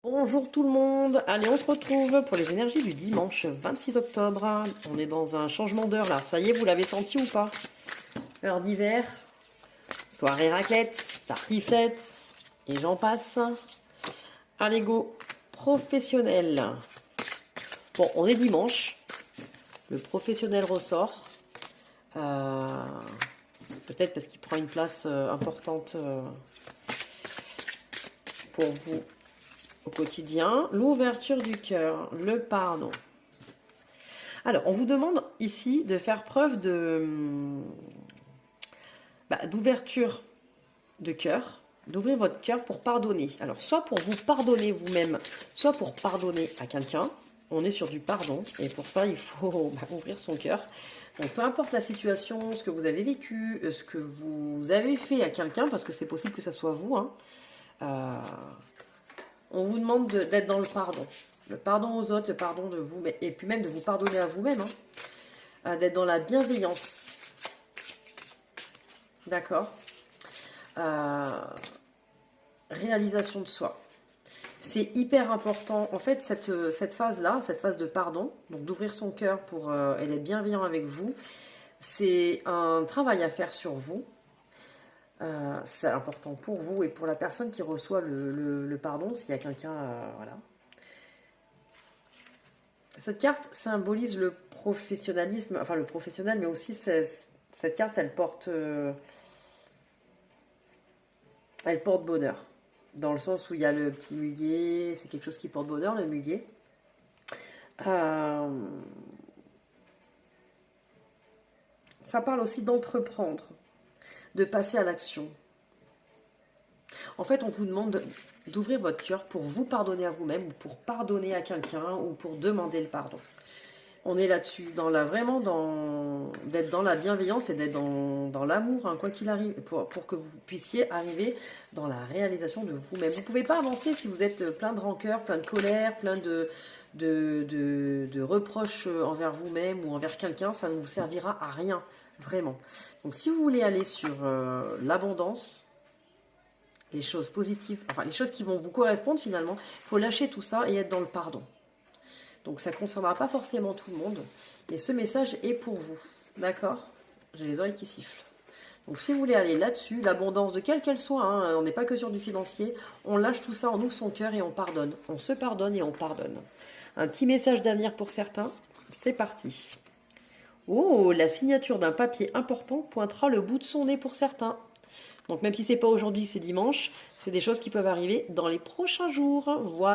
Bonjour tout le monde, allez on se retrouve pour les énergies du dimanche 26 octobre. On est dans un changement d'heure là, ça y est vous l'avez senti ou pas? Heure d'hiver, soirée raclette, tartiflette et j'en passe. Allez go, professionnel. Bon on est dimanche, le professionnel ressort. Peut-être parce qu'il prend une place importante pour vous au quotidien. L'ouverture du cœur, le pardon. Alors, on vous demande ici de faire preuve d'ouverture de cœur, d'ouvrir votre cœur pour pardonner. Alors, soit pour vous pardonner vous-même, soit pour pardonner à quelqu'un. On est sur du pardon et pour ça, il faut ouvrir son cœur. Donc, peu importe la situation, ce que vous avez vécu, ce que vous avez fait à quelqu'un, parce que c'est possible que ça soit vous, hein, on vous demande d'être dans le pardon. Le pardon aux autres, le pardon de vous, et puis même de vous pardonner à vous-même. Hein, d'être dans la bienveillance. D'accord. Réalisation de soi. C'est hyper important. En fait, cette phase-là, cette phase de pardon, donc d'ouvrir son cœur pour et d'être bienveillant avec vous, c'est un travail à faire sur vous. C'est important pour vous et pour la personne qui reçoit le pardon, s'il y a quelqu'un, voilà. Cette carte symbolise le professionnalisme, enfin le professionnel, mais aussi cette carte, elle porte bonheur. Dans le sens où il y a le petit muguet, c'est quelque chose qui porte bonheur, le muguet. Ça parle aussi d'entreprendre, de passer à l'action. En fait, on vous demande d'ouvrir votre cœur pour vous pardonner à vous-même, ou pour pardonner à quelqu'un, ou pour demander le pardon. On est là-dessus, d'être dans la bienveillance et d'être dans l'amour, hein, quoi qu'il arrive, pour que vous puissiez arriver dans la réalisation de vous-même. Vous ne pouvez pas avancer si vous êtes plein de rancœur, plein de colère, plein de reproches envers vous-même ou envers quelqu'un, ça ne vous servira à rien, vraiment. Donc si vous voulez aller sur l'abondance, les choses positives, enfin les choses qui vont vous correspondre finalement, il faut lâcher tout ça et être dans le pardon. Donc ça ne concernera pas forcément tout le monde. Et ce message est pour vous. D'accord? J'ai les oreilles qui sifflent. Donc si vous voulez aller là-dessus, l'abondance de quelle qu'elle soit, hein, on n'est pas que sur du financier, on lâche tout ça, on ouvre son cœur et on pardonne. On se pardonne et on pardonne. Un petit message d'avenir pour certains. C'est parti. Oh, la signature d'un papier important pointera le bout de son nez pour certains. Donc même si c'est pas aujourd'hui, c'est dimanche, c'est des choses qui peuvent arriver dans les prochains jours. Voilà.